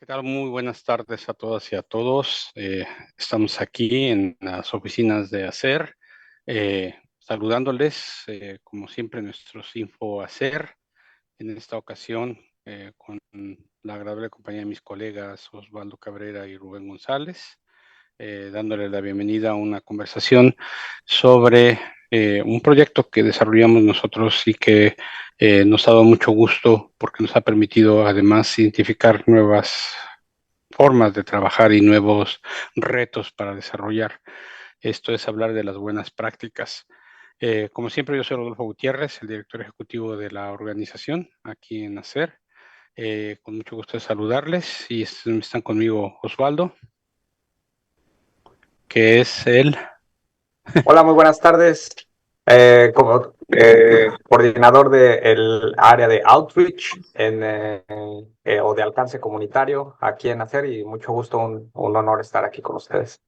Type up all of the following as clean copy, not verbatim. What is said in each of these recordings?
¿Qué tal? Muy buenas tardes a todas y a todos. Estamos aquí en las oficinas de ACER, saludándoles, como siempre, nuestros Info ACER. En esta ocasión, con la agradable compañía de mis colegas Osvaldo Cabrera y Rubén González, dándole la bienvenida a una conversación sobre un proyecto que desarrollamos nosotros y que nos ha dado mucho gusto porque nos ha permitido además identificar nuevas formas de trabajar y nuevos retos para desarrollar. Esto es hablar de las buenas prácticas. Como siempre, yo soy Rodolfo Gutiérrez, el director ejecutivo de la organización aquí en ACER. Con mucho gusto de saludarles y están conmigo Osvaldo, que es el... Hola, muy buenas tardes. Como coordinador del área de outreach o de alcance comunitario aquí en ACER y mucho gusto, un honor estar aquí con ustedes.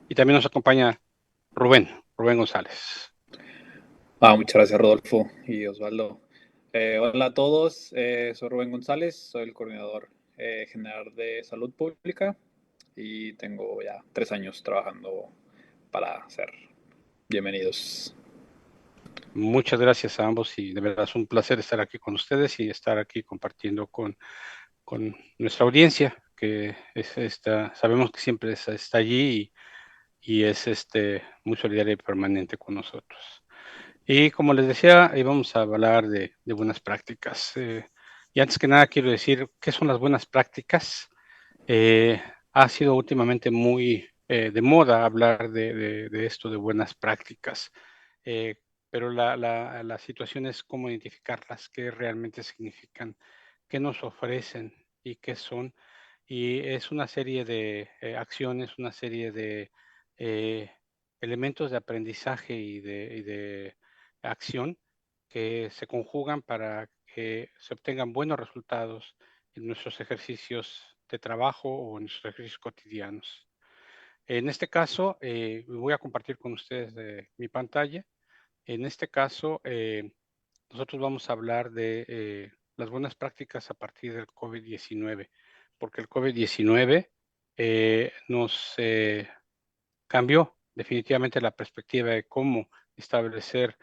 Y también nos acompaña Rubén González. Muchas gracias, Rodolfo y Osvaldo. Hola a todos, soy Rubén González, soy el coordinador general de salud pública y tengo ya 3 años trabajando para ser bienvenidos. Muchas gracias a ambos y de verdad es un placer estar aquí con ustedes y estar aquí compartiendo con nuestra audiencia, que es esta, sabemos que siempre está allí y es muy solidaria y permanente con nosotros. Y como les decía, íbamos a hablar de buenas prácticas. Y antes que nada quiero decir qué son las buenas prácticas. Eh, Ha sido últimamente muy de moda hablar de esto, de buenas prácticas, eh, pero la situación es cómo identificarlas, qué realmente significan, qué nos ofrecen y qué son. Y es una serie de acciones, una serie de eh, elementos de aprendizaje y de acción que se conjugan para que se obtengan buenos resultados en nuestros ejercicios de trabajo o en nuestros ejercicios cotidianos. En este caso, voy a compartir con ustedes mi pantalla. En este caso, nosotros vamos a hablar de las buenas prácticas a partir del COVID-19, porque el COVID-19 nos cambió definitivamente la perspectiva de cómo establecer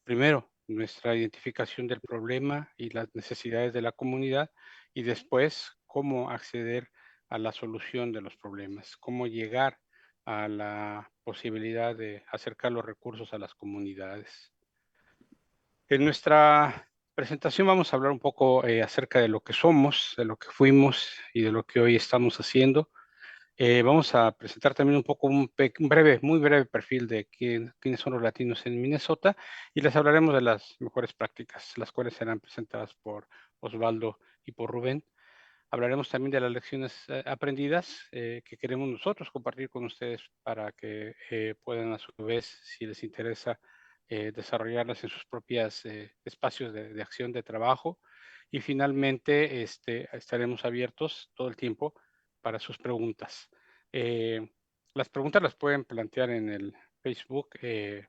primero nuestra identificación del problema y las necesidades de la comunidad y después cómo acceder a la solución de los problemas, cómo llegar a la posibilidad de acercar los recursos a las comunidades. En nuestra presentación vamos a hablar un poco acerca de lo que somos, de lo que fuimos y de lo que hoy estamos haciendo. Vamos a presentar también un poco un breve, muy breve perfil de quiénes son los latinos en Minnesota y les hablaremos de las mejores prácticas, las cuales serán presentadas por Osvaldo y por Rubén. Hablaremos también de las lecciones aprendidas que queremos nosotros compartir con ustedes para que puedan a su vez, si les interesa, desarrollarlas en sus propios espacios de acción de trabajo. Y finalmente estaremos abiertos todo el tiempo para sus preguntas. Eh, las preguntas las pueden plantear en el Facebook en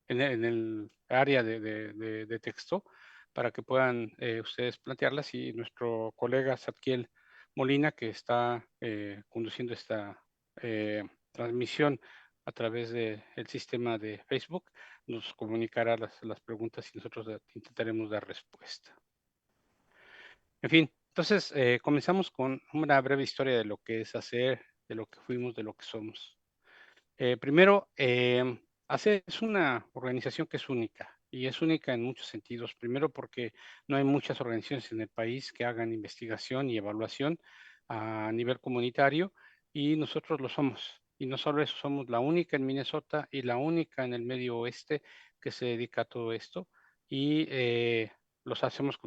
el área de texto para que puedan ustedes plantearlas y nuestro colega Zadkiel Molina, que está conduciendo esta transmisión a través del sistema de Facebook, nos comunicará las preguntas y nosotros intentaremos dar respuesta. En fin, entonces comenzamos con una breve historia de lo que es hacer, de lo que fuimos, de lo que somos. Primero, ACE es una organización que es única y es única en muchos sentidos. Primero, porque no hay muchas organizaciones en el país que hagan investigación y evaluación a nivel comunitario y nosotros lo somos. Y no solo eso, somos la única en Minnesota y la única en el medio oeste que se dedica a todo esto y los hacemos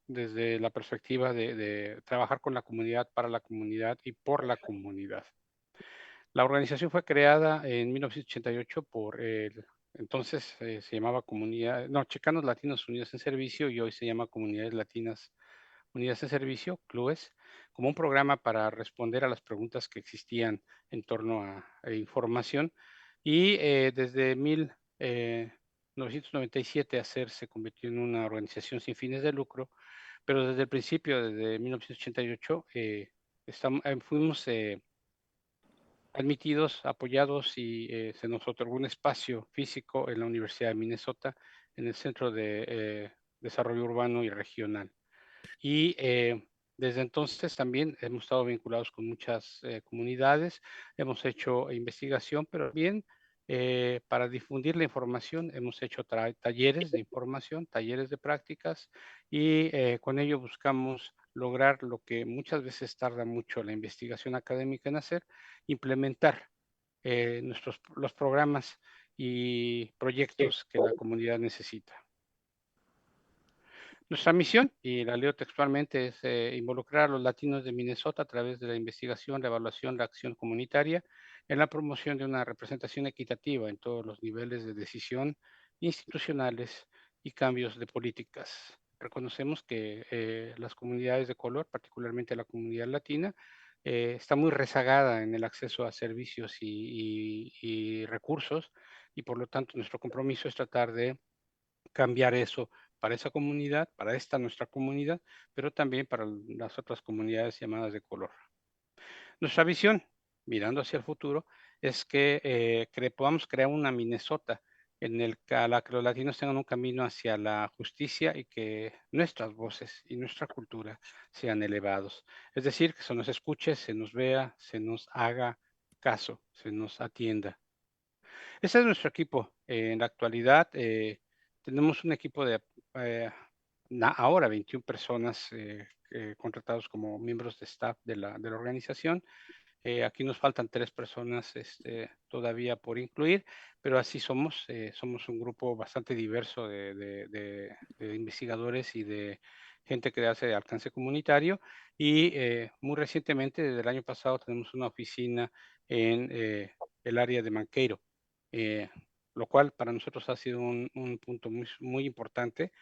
desde la perspectiva de trabajar con la comunidad, para la comunidad y por la comunidad. La organización fue creada en 1988 por entonces se llamaba Comunidad, no, Chicanos Latinos Unidos en Servicio y hoy se llama Comunidades Latinas Unidas en Servicio, CLUES, como un programa para responder a las preguntas que existían en torno a información. Y desde 1997 ACER se convirtió en una organización sin fines de lucro pero desde el principio, desde 1988, fuimos admitidos, apoyados y se nos otorgó un espacio físico en la Universidad de Minnesota, en el Centro de Desarrollo Urbano y Regional. Y desde entonces también hemos estado vinculados con muchas comunidades, hemos hecho investigación, pero también para difundir la información hemos hecho talleres de información, talleres de prácticas y con ello buscamos lograr lo que muchas veces tarda mucho la investigación académica en hacer, implementar los programas y proyectos que la comunidad necesita. Nuestra misión, y la leo textualmente, es involucrar a los latinos de Minnesota a través de la investigación, la evaluación, la acción comunitaria en la promoción de una representación equitativa en todos los niveles de decisión institucionales y cambios de políticas. Reconocemos que las comunidades de color, particularmente la comunidad latina, está muy rezagada en el acceso a servicios y recursos, y por lo tanto nuestro compromiso es tratar de cambiar eso para esa comunidad, para esta nuestra comunidad, pero también para las otras comunidades llamadas de color. Nuestra visión, mirando hacia el futuro, es que podamos crear una Minnesota en el que, a la que los latinos tengan un camino hacia la justicia y que nuestras voces y nuestra cultura sean elevados. Es decir, que se nos escuche, se nos vea, se nos haga caso, se nos atienda. Ese es nuestro equipo. En la actualidad tenemos un equipo de ahora 21 personas contratados como miembros de staff de la organización. Aquí nos faltan 3 personas todavía por incluir, pero así somos. Somos un grupo bastante diverso de investigadores y de gente que hace alcance comunitario. Y muy recientemente, desde el año pasado, tenemos una oficina en el área de Manqueiro, eh, lo cual para nosotros ha sido un punto muy, muy importante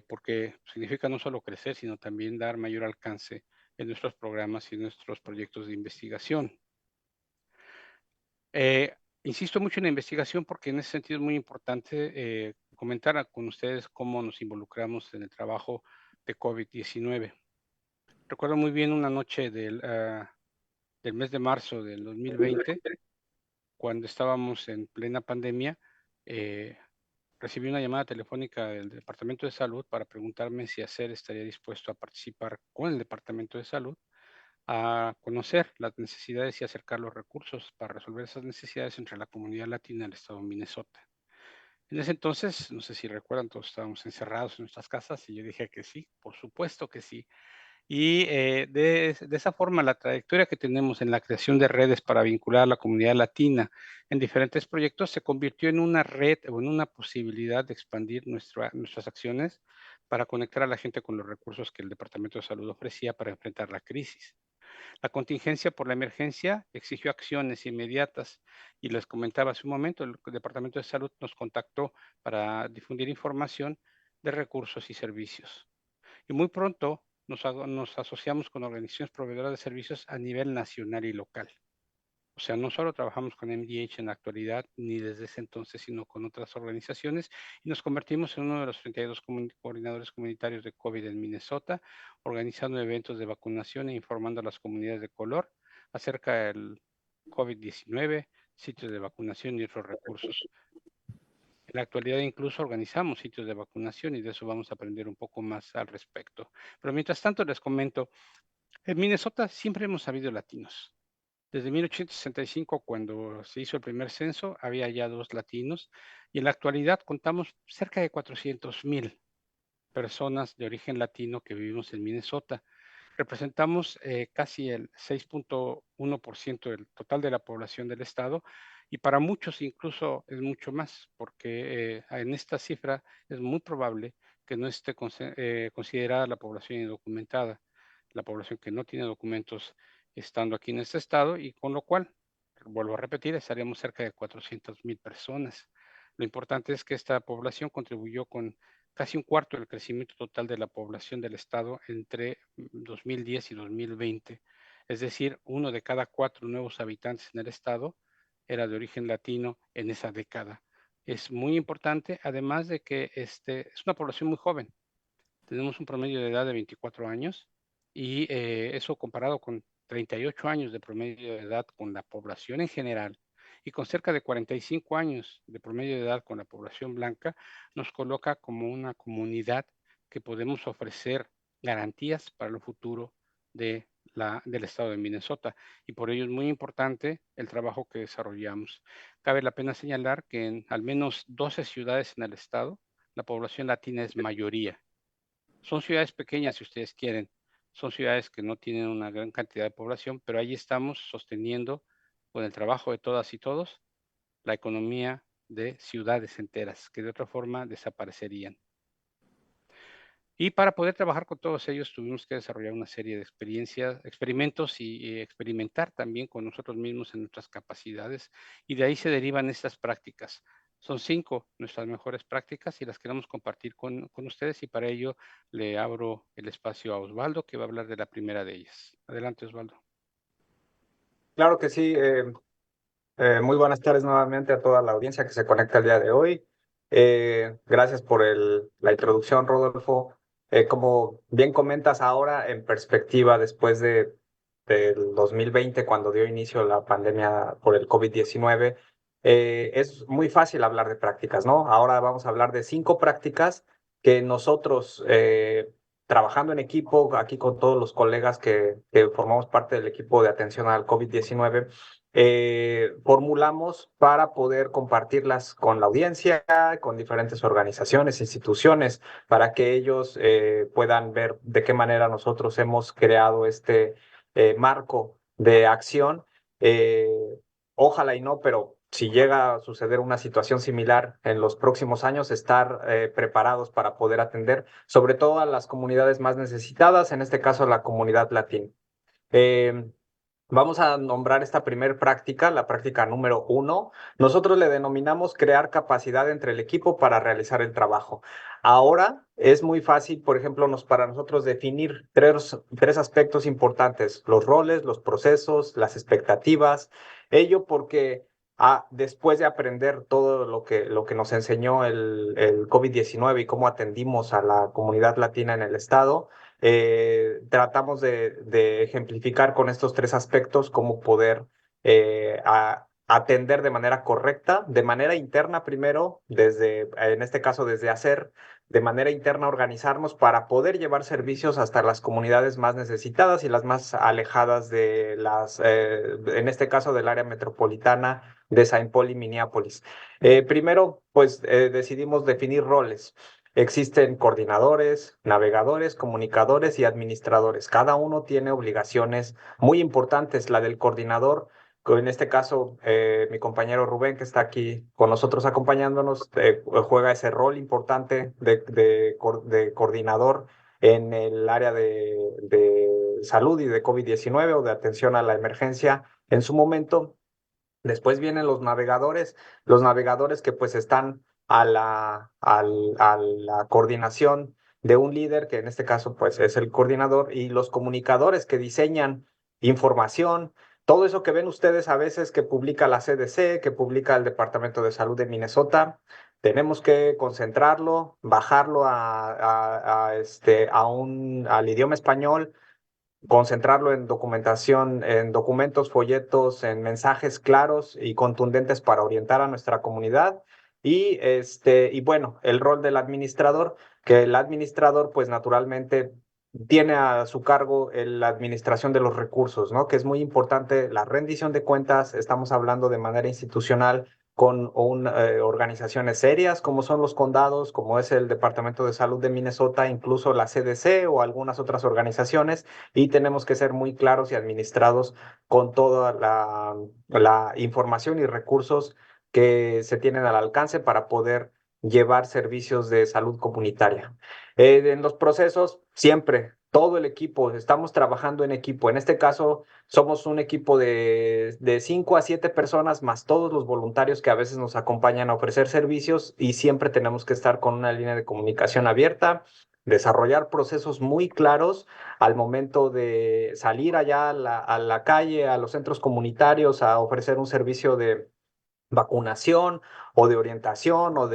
porque significa no solo crecer, sino también dar mayor alcance en nuestros programas y nuestros proyectos de investigación. Insisto mucho en la investigación porque en ese sentido es muy importante comentar con ustedes cómo nos involucramos en el trabajo de COVID-19. Recuerdo muy bien una noche del mes de marzo del 2020, cuando estábamos en plena pandemia, recibí una llamada telefónica del Departamento de Salud para preguntarme si ACER estaría dispuesto a participar con el Departamento de Salud a conocer las necesidades y acercar los recursos para resolver esas necesidades entre la comunidad latina del estado de Minnesota. En ese entonces, no sé si recuerdan, todos estábamos encerrados en nuestras casas y yo dije que sí, por supuesto que sí. Y de esa forma, la trayectoria que tenemos en la creación de redes para vincular a la comunidad latina en diferentes proyectos se convirtió en una red o en una posibilidad de expandir nuestras acciones para conectar a la gente con los recursos que el Departamento de Salud ofrecía para enfrentar la crisis. La contingencia por la emergencia exigió acciones inmediatas y les comentaba hace un momento, el Departamento de Salud nos contactó para difundir información de recursos y servicios. Y muy pronto nos asociamos con organizaciones proveedoras de servicios a nivel nacional y local. O sea, no solo trabajamos con MDH en la actualidad, ni desde ese entonces, sino con otras organizaciones, y nos convertimos en uno de los 32 coordinadores comunitarios de COVID en Minnesota, organizando eventos de vacunación e informando a las comunidades de color acerca del COVID-19, sitios de vacunación y otros recursos. En la actualidad incluso organizamos sitios de vacunación y de eso vamos a aprender un poco más al respecto. Pero mientras tanto les comento, en Minnesota siempre hemos habido latinos. Desde 1865, cuando se hizo el primer censo, había ya 2 latinos y en la actualidad contamos cerca de 400,000 personas de origen latino que vivimos en Minnesota. Representamos casi el 6.1% del total de la población del estado y para muchos incluso es mucho más, porque en esta cifra es muy probable que no esté considerada la población indocumentada, la población que no tiene documentos estando aquí en este estado y con lo cual, vuelvo a repetir, estaríamos cerca de 400,000 personas. Lo importante es que esta población contribuyó con casi un cuarto del crecimiento total de la población del estado entre 2010 y 2020. Es decir, 1 de cada 4 nuevos habitantes en el estado era de origen latino en esa década. Es muy importante, además de que es una población muy joven. tenemos un promedio de edad de 24 años y eso comparado con 38 años de promedio de edad con la población en general y con cerca de 45 años de promedio de edad con la población blanca, nos coloca como una comunidad que podemos ofrecer garantías para el futuro de del estado de Minnesota. Y por ello es muy importante el trabajo que desarrollamos. Cabe la pena señalar que en al menos 12 ciudades en el estado, la población latina es mayoría. Son ciudades pequeñas, si ustedes quieren. Son ciudades que no tienen una gran cantidad de población, pero ahí estamos sosteniendo con el trabajo de todas y todos la economía de ciudades enteras, que de otra forma desaparecerían. Y para poder trabajar con todos ellos tuvimos que desarrollar una serie de experiencias, experimentos y experimentar también con nosotros mismos en nuestras capacidades. Y de ahí se derivan estas prácticas. Son 5 nuestras mejores prácticas y las queremos compartir con ustedes y para ello le abro el espacio a Osvaldo que va a hablar de la primera de ellas. Adelante, Osvaldo. Claro que sí. Muy buenas tardes nuevamente a toda la audiencia que se conecta el día de hoy. Gracias por la introducción, Rodolfo. Como bien comentas ahora, en perspectiva después del 2020, cuando dio inicio la pandemia por el COVID-19, es muy fácil hablar de prácticas, ¿no? Ahora vamos a hablar de 5 prácticas que nosotros, trabajando en equipo, aquí con todos los colegas que formamos parte del equipo de atención al COVID-19, formulamos para poder compartirlas con la audiencia, con diferentes organizaciones, instituciones, para que ellos puedan ver de qué manera nosotros hemos creado este marco de acción. Eh, Ojalá y no, pero si llega a suceder una situación similar en los próximos años, estar preparados para poder atender sobre todo a las comunidades más necesitadas, en este caso la comunidad latina. Eh, Vamos a nombrar esta primer práctica, la práctica número 1. Nosotros le denominamos crear capacidad entre el equipo para realizar el trabajo. Ahora es muy fácil, por ejemplo, para nosotros definir tres aspectos importantes: los roles, los procesos, las expectativas. Ello porque después de aprender todo lo que nos enseñó el COVID-19 y cómo atendimos a la comunidad latina en el estado, tratamos de ejemplificar con estos tres aspectos cómo poder atender de manera correcta, de manera interna primero, en este caso desde hacer, de manera interna organizarnos para poder llevar servicios hasta las comunidades más necesitadas y las más alejadas en este caso del área metropolitana de Saint Paul y Minneapolis. Primero, pues decidimos definir roles. Existen coordinadores, navegadores, comunicadores y administradores. Cada uno tiene obligaciones muy importantes. La del coordinador, en este caso, mi compañero Rubén, que está aquí con nosotros acompañándonos, juega ese rol importante de coordinador en el área de salud y de COVID-19 o de atención a la emergencia en su momento. Después vienen los navegadores que pues están a la coordinación de un líder, que en este caso pues es el coordinador, y los comunicadores que diseñan información, todo eso que ven ustedes a veces que publica la CDC, que publica el Departamento de Salud de Minnesota. Tenemos que concentrarlo, bajarlo al idioma español, concentrarlo en documentación, en documentos, folletos, en mensajes claros y contundentes para orientar a nuestra comunidad. Y bueno, el rol del administrador, que el administrador, pues naturalmente tiene a su cargo la administración de los recursos, ¿no? Que es muy importante la rendición de cuentas. Estamos hablando de manera institucional con organizaciones serias como son los condados, como es el Departamento de Salud de Minnesota, incluso la CDC o algunas otras organizaciones, y tenemos que ser muy claros y administrados con toda la información y recursos que se tienen al alcance para poder llevar servicios de salud comunitaria. En los procesos, siempre, todo el equipo, estamos trabajando en equipo. En este caso, somos un equipo de 5 a 7 personas, más todos los voluntarios que a veces nos acompañan a ofrecer servicios, y siempre tenemos que estar con una línea de comunicación abierta, desarrollar procesos muy claros al momento de salir allá a la calle, a los centros comunitarios, a ofrecer un servicio vacunación o de orientación o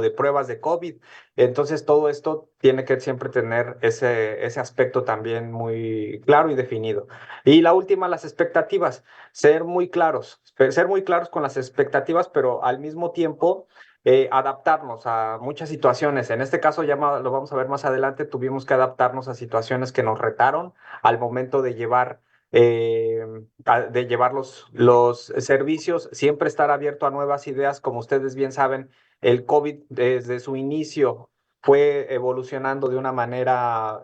de pruebas de COVID. Entonces, todo esto tiene que siempre tener ese aspecto también muy claro y definido. Y la última, las expectativas. Ser muy claros con las expectativas, pero al mismo tiempo adaptarnos a muchas situaciones. En este caso, lo vamos a ver más adelante, tuvimos que adaptarnos a situaciones que nos retaron al momento de eh, llevar los servicios, siempre estar abierto a nuevas ideas. Como ustedes bien saben, el COVID desde su inicio fue evolucionando de una manera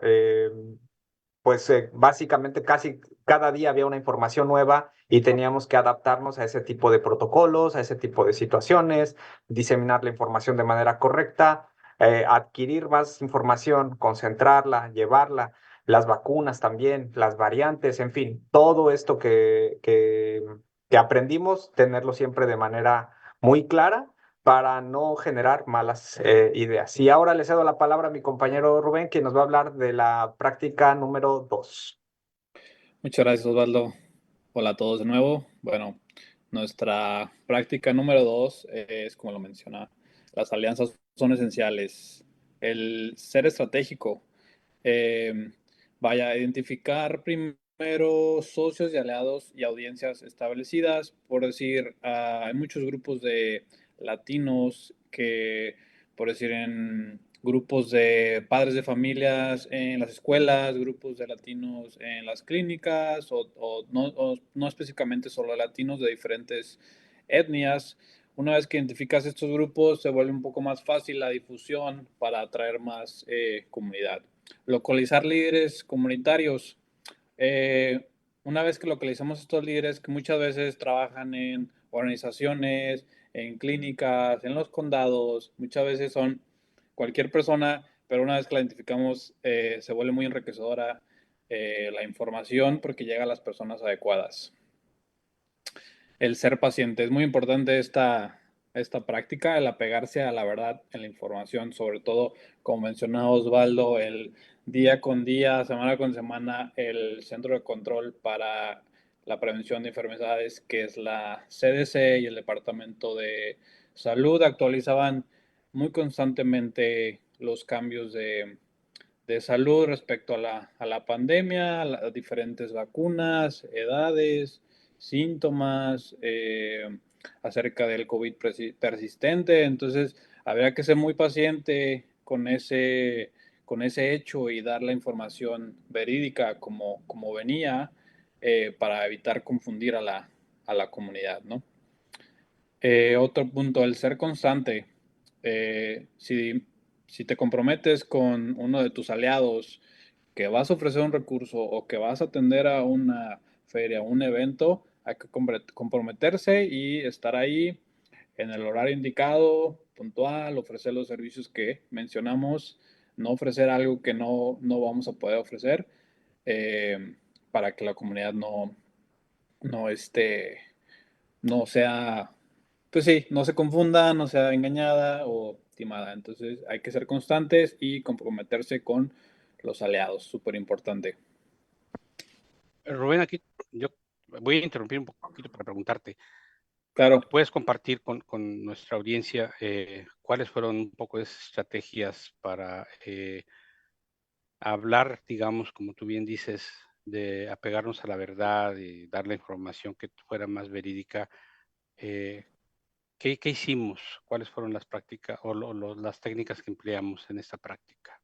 pues básicamente casi cada día había una información nueva y teníamos que adaptarnos a ese tipo de protocolos, a ese tipo de situaciones, diseminar la información de manera correcta, adquirir más información, concentrarla, llevarla, las vacunas también, las variantes, en fin, todo esto que aprendimos, tenerlo siempre de manera muy clara para no generar malas ideas. Y ahora le cedo la palabra a mi compañero Rubén, que nos va a hablar de la práctica número 2. Muchas gracias, Osvaldo. Hola a todos de nuevo. Bueno, nuestra práctica número 2 es, como lo menciona, las alianzas son esenciales. El ser estratégico, eh, vaya, identificar primero socios y aliados y audiencias establecidas. Por decir, hay muchos grupos de latinos que, por decir, en grupos de padres de familias en las escuelas, grupos de latinos en las clínicas, o no específicamente solo latinos de diferentes etnias. Una vez que identificas estos grupos, se vuelve un poco más fácil la difusión para atraer más comunidad. Localizar líderes comunitarios. Eh, una vez que localizamos estos líderes que muchas veces trabajan en organizaciones, en clínicas, en los condados, muchas veces son cualquier persona, pero una vez que la identificamos se vuelve muy enriquecedora la información porque llega a las personas adecuadas. El ser paciente. Es muy importante esta práctica, el apegarse a la verdad en la información, sobre todo, como mencionaba Osvaldo, el día con día, semana con semana, el Centro de Control para la Prevención de Enfermedades, que es la CDC y el Departamento de Salud, actualizaban muy constantemente los cambios de salud respecto a la pandemia, a las diferentes vacunas, edades, síntomas, acerca del COVID persistente. Entonces, habría que ser muy paciente con ese hecho y dar la información verídica como venía para evitar confundir a la comunidad, ¿no? Otro punto, el ser constante. Si te comprometes con uno de tus aliados que vas a ofrecer un recurso o que vas a atender a una feria, un evento, hay que comprometerse y estar ahí en el horario indicado, puntual, ofrecer los servicios que mencionamos, no ofrecer algo que no vamos a poder ofrecer para que la comunidad no, no sea, pues sí, no se confunda, no sea engañada o timada. Entonces hay que ser constantes y comprometerse con los aliados, súper importante. Rubén, aquí yo voy a interrumpir un poquito para preguntarte. Claro, ¿Puedes compartir con nuestra audiencia cuáles fueron un poco esas estrategias para hablar, digamos, como tú bien dices, de apegarnos a la verdad y dar la información que fuera más verídica? Eh, ¿Qué hicimos? ¿Cuáles fueron las prácticas o las técnicas que empleamos en esta práctica?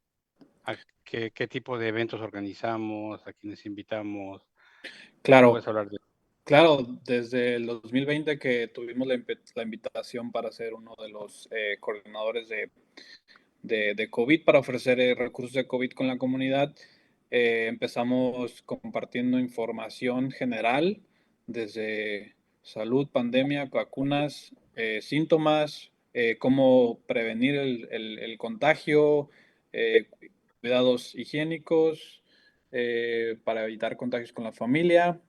¿Qué tipo de eventos organizamos? ¿A quiénes invitamos? claro, ¿Puedes hablar de claro. Desde el 2020 que tuvimos la invitación para ser uno de los coordinadores de COVID para ofrecer recursos de COVID con la comunidad. Empezamos compartiendo información general desde salud, pandemia, vacunas, síntomas, cómo prevenir el contagio, eh, cuidados higiénicos para evitar contagios con la familia.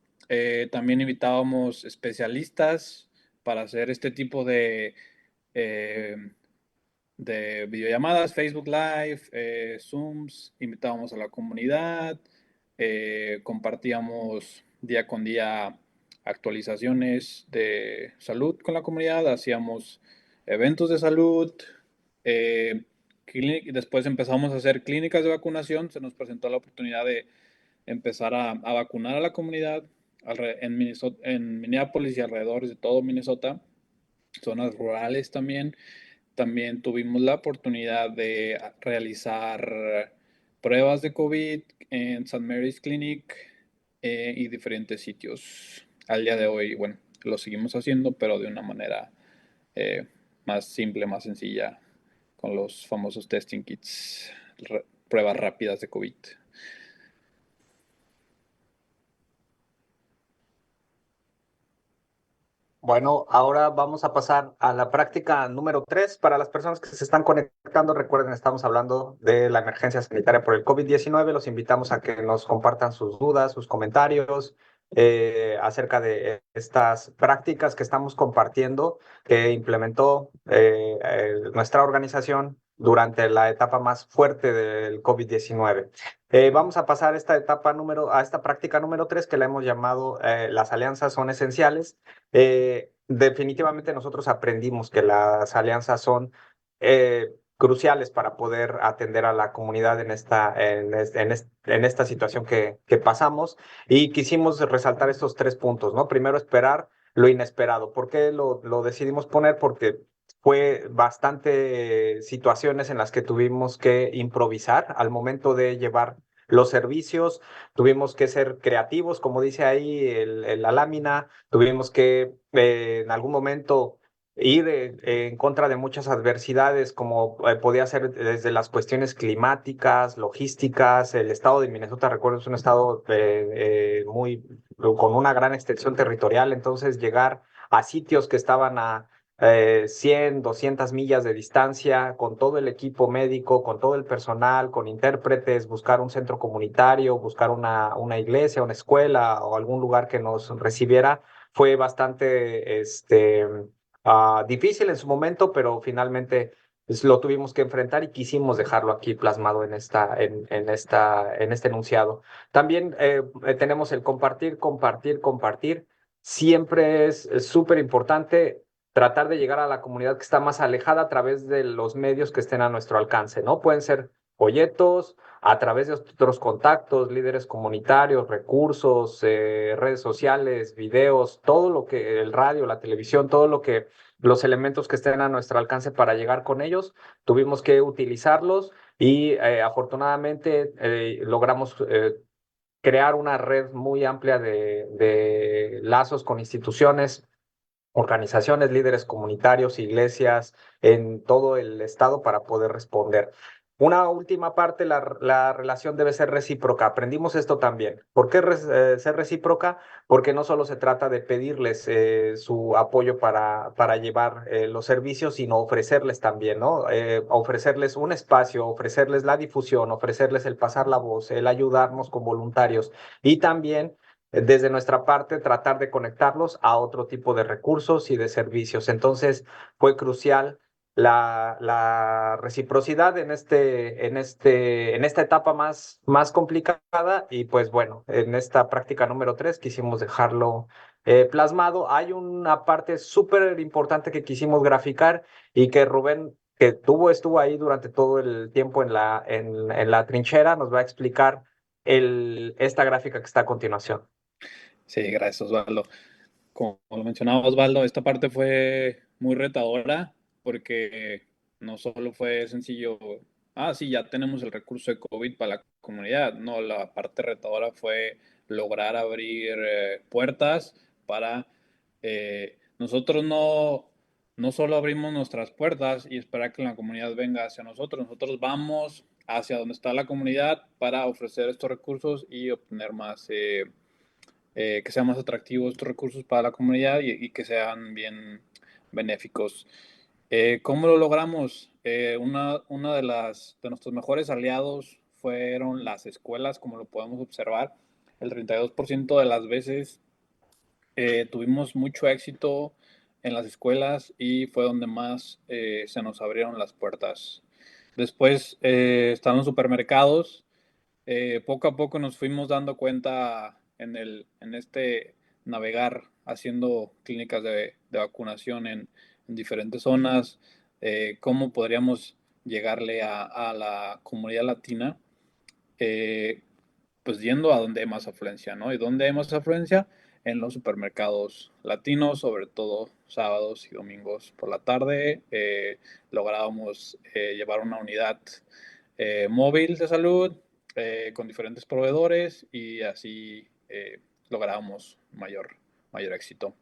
También invitábamos especialistas para hacer este tipo eh, de videollamadas, Facebook Live, Zooms, invitábamos a la comunidad, compartíamos día con día actualizaciones de salud con la comunidad, hacíamos eventos de salud, después empezamos a hacer clínicas de vacunación, se nos presentó la oportunidad de empezar a vacunar a la comunidad en Minneapolis y alrededores de todo Minnesota, zonas rurales también. También tuvimos la oportunidad de realizar pruebas de COVID en St. Mary's Clinic y diferentes sitios. Al día de hoy, bueno, lo seguimos haciendo, pero de una manera más simple, más sencilla, con los famosos testing kits, pruebas rápidas de COVID. Bueno, ahora vamos a pasar a la práctica número 3. Para las personas que se están conectando, recuerden, estamos hablando de la emergencia sanitaria por el COVID-19. Los invitamos a que nos compartan sus dudas, sus comentarios acerca de estas prácticas que estamos compartiendo, que implementó nuestra organización durante la etapa más fuerte del COVID-19. Vamos a pasar a esta práctica número 3, que la hemos llamado las alianzas son esenciales. Definitivamente nosotros aprendimos que las alianzas son cruciales para poder atender a la comunidad en esta situación que pasamos, y quisimos resaltar estos 3 puntos, ¿no? Primero, esperar lo inesperado. ¿Por qué lo decidimos poner? Porque fue bastante situaciones en las que tuvimos que improvisar al momento de llevar los servicios. Tuvimos que ser creativos, como dice ahí la lámina. Tuvimos que en algún momento ir en contra de muchas adversidades, como podía ser desde las cuestiones climáticas, logísticas. El estado de Minnesota, recuerdo, es un estado con una gran extensión territorial. Entonces, llegar a sitios que estaban a 100, 200 millas de distancia, con todo el equipo médico, con todo el personal, con intérpretes, buscar un centro comunitario, buscar una iglesia, una escuela o algún lugar que nos recibiera, fue bastante difícil en su momento, pero finalmente pues, lo tuvimos que enfrentar y quisimos dejarlo aquí plasmado en este enunciado. También tenemos el compartir, compartir, compartir. Siempre es súper importante tratar de llegar a la comunidad que está más alejada a través de los medios que estén a nuestro alcance, ¿no? Pueden ser folletos, a través de otros contactos, líderes comunitarios, recursos, redes sociales, videos, todo lo que, el radio, la televisión, los elementos que estén a nuestro alcance para llegar con ellos, tuvimos que utilizarlos, y afortunadamente logramos crear una red muy amplia de lazos con instituciones, organizaciones, líderes comunitarios, iglesias en todo el estado para poder responder. Una última parte, la relación debe ser recíproca. Aprendimos esto también. ¿Por qué ser recíproca? Porque no solo se trata de pedirles su apoyo para llevar los servicios, sino ofrecerles también, ¿no? Ofrecerles un espacio, ofrecerles la difusión, ofrecerles el pasar la voz, el ayudarnos con voluntarios, y también desde nuestra parte tratar de conectarlos a otro tipo de recursos y de servicios. Entonces fue crucial la reciprocidad en esta etapa más complicada, y pues bueno, en esta práctica número 3 quisimos dejarlo plasmado. Hay una parte súper importante que quisimos graficar, y que Rubén, que estuvo ahí durante todo el tiempo en la trinchera, nos va a explicar esta gráfica que está a continuación. Sí, gracias, Osvaldo. Como lo mencionaba Osvaldo, esta parte fue muy retadora porque no solo fue sencillo, sí, ya tenemos el recurso de COVID para la comunidad. No, la parte retadora fue lograr abrir puertas para nosotros. No solo abrimos nuestras puertas y esperar que la comunidad venga hacia nosotros vamos hacia donde está la comunidad para ofrecer estos recursos y obtener más que sean más atractivos estos recursos para la comunidad y que sean bien benéficos. ¿Cómo lo logramos? Una de nuestros mejores aliados fueron las escuelas, como lo podemos observar. El 32% de las veces tuvimos mucho éxito en las escuelas y fue donde más se nos abrieron las puertas. Después están los supermercados. Poco a poco nos fuimos dando cuenta en este navegar haciendo clínicas de vacunación en diferentes zonas, cómo podríamos llegarle a la comunidad latina, pues yendo a donde hay más afluencia, ¿no? ¿Y dónde hay más afluencia? En los supermercados latinos, sobre todo sábados y domingos por la tarde. Lográbamos llevar una unidad móvil de salud con diferentes proveedores y así lográbamos mayor éxito.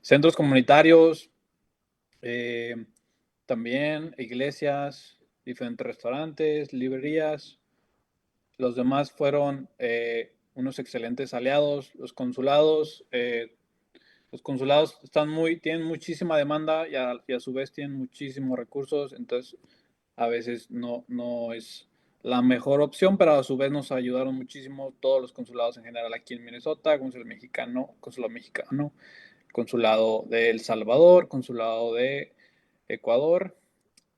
Centros comunitarios, también iglesias, diferentes restaurantes, librerías. Los demás fueron unos excelentes aliados. Los consulados tienen muchísima demanda y a su vez tienen muchísimos recursos, entonces a veces no es la mejor opción, pero a su vez nos ayudaron muchísimo todos los consulados en general aquí en Minnesota, consulado mexicano, consulado de El Salvador, consulado de Ecuador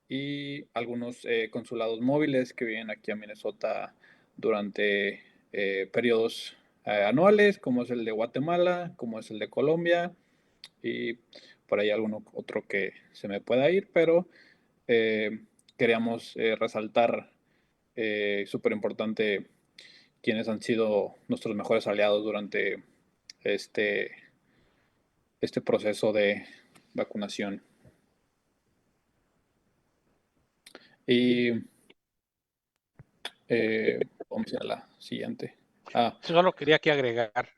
y algunos consulados móviles que vienen aquí a Minnesota durante periodos anuales, como es el de Guatemala, como es el de Colombia y por ahí alguno otro que se me pueda ir, pero queríamos resaltar súper importante quienes han sido nuestros mejores aliados durante este, este proceso de vacunación. Y vamos a la siguiente. Solo quería que agregar,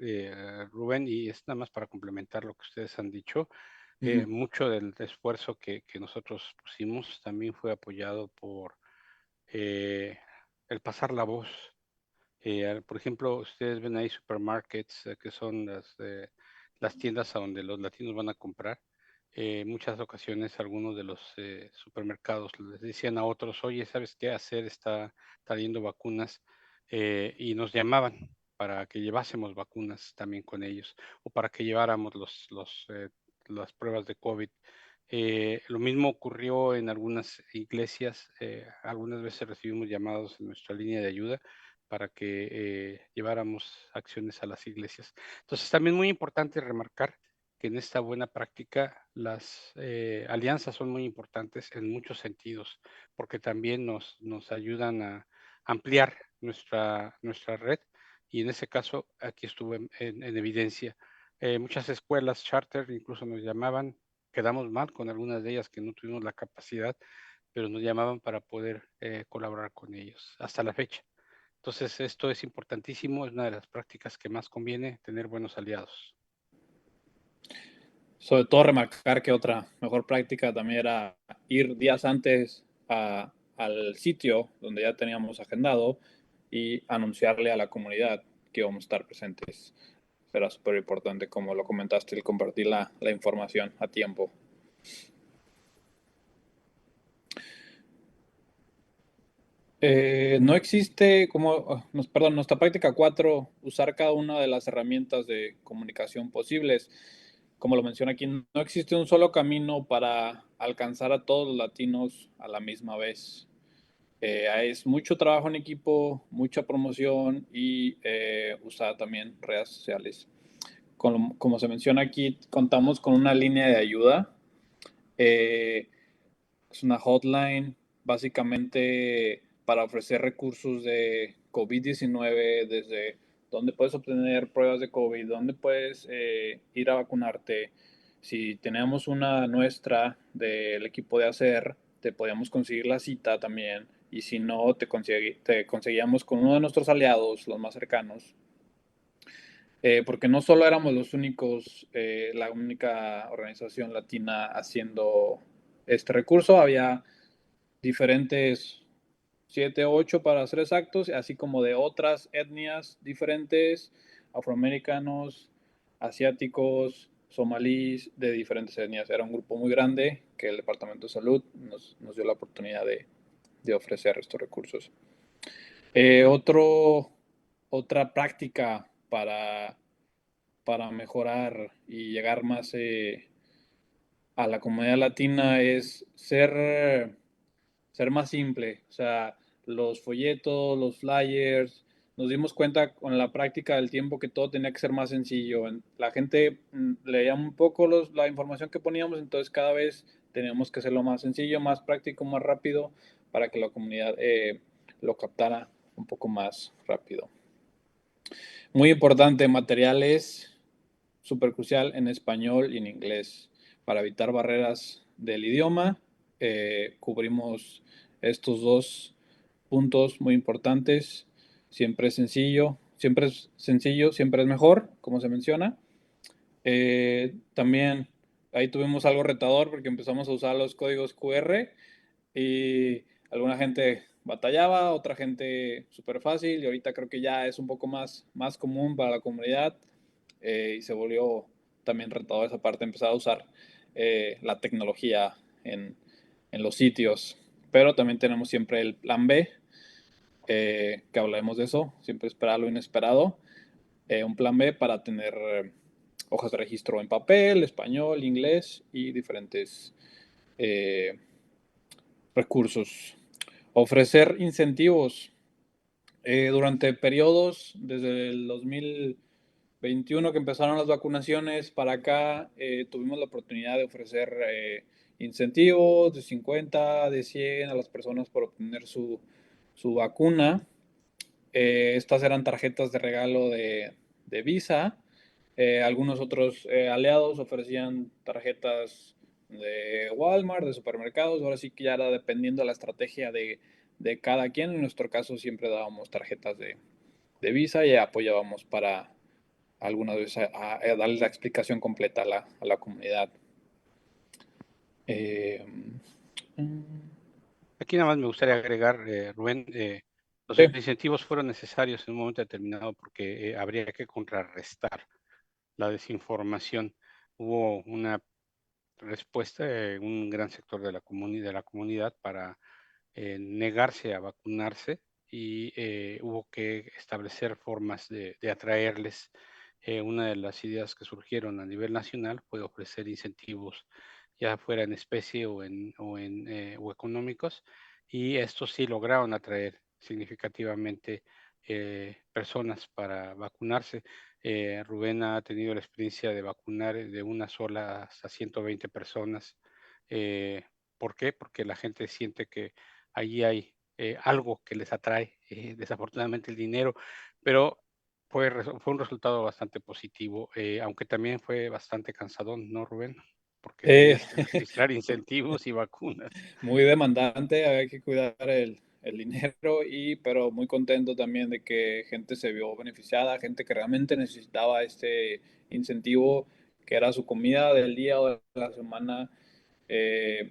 Rubén, y es nada más para complementar lo que ustedes han dicho. Mucho del esfuerzo que nosotros pusimos también fue apoyado por el pasar la voz. Por ejemplo, ustedes ven ahí supermarkets, que son las tiendas a donde los latinos van a comprar. Muchas ocasiones algunos de los supermercados les decían a otros, oye, ¿sabes qué hacer? Está trayendo vacunas, y nos llamaban para que llevásemos vacunas también con ellos o para que lleváramos las pruebas de COVID. Lo mismo ocurrió en algunas iglesias. Algunas veces recibimos llamados en nuestra línea de ayuda para que lleváramos acciones a las iglesias. Entonces, también muy importante remarcar que en esta buena práctica las alianzas son muy importantes en muchos sentidos, porque también nos ayudan a ampliar nuestra red, y en ese caso aquí estuvo en evidencia. Muchas escuelas charter incluso nos llamaban, quedamos mal con algunas de ellas que no tuvimos la capacidad, pero nos llamaban para poder colaborar con ellos hasta la fecha. Entonces, esto es importantísimo, es una de las prácticas que más conviene, tener buenos aliados. Sobre todo remarcar que otra mejor práctica también era ir días antes al sitio donde ya teníamos agendado y anunciarle a la comunidad que íbamos a estar presentes. Era súper importante, como lo comentaste, el compartir la información a tiempo. No existe nuestra práctica 4, usar cada una de las herramientas de comunicación posibles. Como lo menciona aquí, no existe un solo camino para alcanzar a todos los latinos a la misma vez. Es mucho trabajo en equipo, mucha promoción y usar también redes sociales. Como se menciona aquí, contamos con una línea de ayuda. Es una hotline, básicamente para ofrecer recursos de COVID-19, desde dónde puedes obtener pruebas de COVID, dónde puedes ir a vacunarte. Si tenemos una nuestra del equipo de hacer, te podíamos conseguir la cita también. Y si no, te conseguíamos con uno de nuestros aliados, los más cercanos. Porque no solo éramos los únicos, la única organización latina haciendo este recurso, había diferentes, 7, 8 para ser exactos, así como de otras etnias diferentes, afroamericanos, asiáticos, somalíes, de diferentes etnias. Era un grupo muy grande que el Departamento de Salud nos dio la oportunidad de ofrecer estos recursos. Otra práctica para mejorar y llegar más a la comunidad latina es ser más simple. O sea, los folletos, los flyers, nos dimos cuenta con la práctica del tiempo que todo tenía que ser más sencillo. La gente leía un poco la información que poníamos, entonces cada vez teníamos que hacerlo más sencillo, más práctico, más rápido, para que la comunidad lo captara un poco más rápido. Muy importante, materiales, súper crucial en español y en inglés, para evitar barreras del idioma. Cubrimos estos dos puntos muy importantes. Siempre es sencillo, siempre es mejor, como se menciona. También ahí tuvimos algo retador porque empezamos a usar los códigos QR y alguna gente batallaba, otra gente súper fácil, y ahorita creo que ya es un poco más común para la comunidad, y se volvió también retador esa parte, empezar a usar la tecnología en los sitios. Pero también tenemos siempre el plan B, que hablaremos de eso, siempre esperar lo inesperado. Un plan B para tener hojas de registro en papel, español, inglés y diferentes recursos. Ofrecer incentivos. Durante periodos, desde el 2021 que empezaron las vacunaciones para acá, tuvimos la oportunidad de ofrecer incentivos de 50, de 100 a las personas por obtener su vacuna. Estas eran tarjetas de regalo de Visa. Algunos otros aliados ofrecían tarjetas de Walmart, de supermercados. Ahora sí que ya era dependiendo de la estrategia de cada quien. En nuestro caso siempre dábamos tarjetas de Visa y apoyábamos para algunas veces a darles la explicación completa a la comunidad. Aquí nada más me gustaría agregar, Rubén, los Sí. incentivos fueron necesarios en un momento determinado porque habría que contrarrestar la desinformación. Hubo una respuesta en un gran sector de la comunidad para negarse a vacunarse y hubo que establecer formas de atraerles. Una de las ideas que surgieron a nivel nacional fue ofrecer incentivos, ya fuera en especie o económicos, y estos sí lograron atraer significativamente personas para vacunarse. Rubén ha tenido la experiencia de vacunar de una sola hasta 120 personas. ¿Por qué? Porque la gente siente que allí hay algo que les atrae, desafortunadamente el dinero, pero fue un resultado bastante positivo, aunque también fue bastante cansadón, ¿no, Rubén? Porque tenías que registrar incentivos y vacunas. Muy demandante, había que cuidar el dinero, pero muy contento también de que gente se vio beneficiada, gente que realmente necesitaba este incentivo, que era su comida del día o de la semana.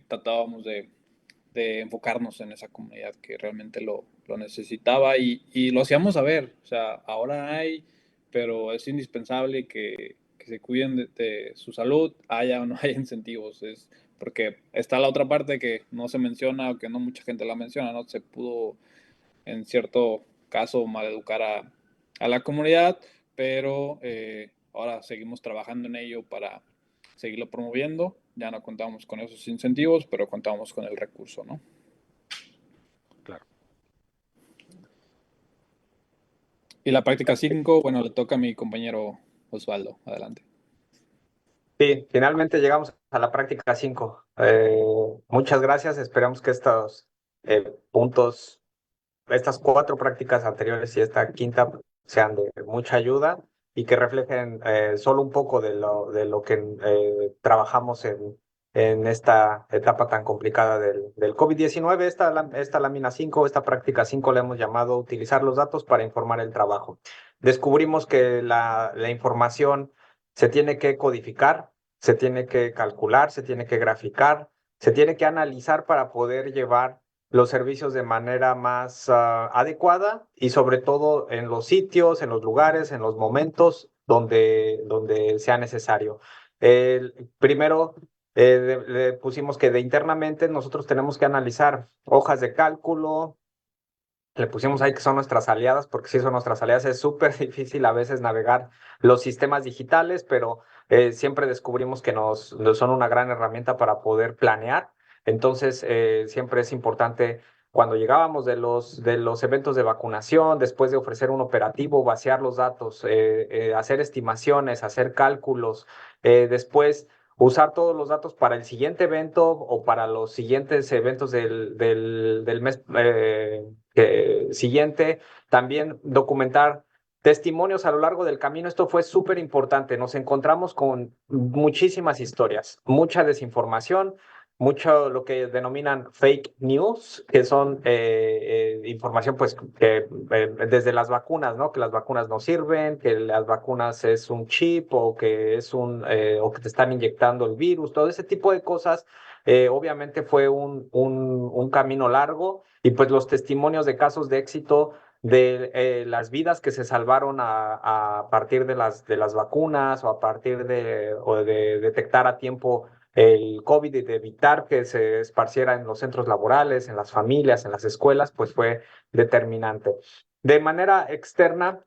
Tratábamos de enfocarnos en esa comunidad que realmente lo necesitaba, y lo hacíamos saber. O sea, ahora hay, pero es indispensable que se cuiden de su salud, haya o no haya incentivos. Porque está la otra parte que no se menciona o que no mucha gente la menciona, ¿no? Se pudo en cierto caso maleducar a la comunidad, pero ahora seguimos trabajando en ello para seguirlo promoviendo. Ya no contamos con esos incentivos, pero contamos con el recurso, ¿no? Claro. Y la práctica 5, bueno, le toca a mi compañero Osvaldo. Adelante. Sí, finalmente llegamos a la práctica 5. Muchas gracias. Esperamos que estos puntos, estas 4 prácticas anteriores y esta quinta sean de mucha ayuda y que reflejen solo un poco de lo que trabajamos en esta etapa tan complicada del COVID-19. Esta lámina 5, esta práctica 5 le hemos llamado utilizar los datos para informar el trabajo. Descubrimos que la información se tiene que codificar, se tiene que calcular, se tiene que graficar, se tiene que analizar para poder llevar los servicios de manera más adecuada y sobre todo en los sitios, en los lugares, en los momentos donde sea necesario. Primero, le pusimos que de internamente nosotros tenemos que analizar hojas de cálculo. Le pusimos ahí que son nuestras aliadas, porque sí son nuestras aliadas. Es súper difícil a veces navegar los sistemas digitales, pero siempre descubrimos que nos son una gran herramienta para poder planear. Entonces, siempre es importante cuando llegábamos de los eventos de vacunación, después de ofrecer un operativo, vaciar los datos, hacer estimaciones, hacer cálculos, después usar todos los datos para el siguiente evento o para los siguientes eventos del mes siguiente, también documentar testimonios a lo largo del camino. Esto fue súper importante. Nos encontramos con muchísimas historias, mucha desinformación, mucho lo que denominan fake news, que son información pues que desde las vacunas, ¿no? Que las vacunas no sirven, que las vacunas es un chip o que es o que te están inyectando el virus, todo ese tipo de cosas. Obviamente fue un camino largo y pues los testimonios de casos de éxito de las vidas que se salvaron a partir de las vacunas o a partir o de detectar a tiempo el COVID y de evitar que se esparciera en los centros laborales, en las familias, en las escuelas, pues fue determinante. De manera externa,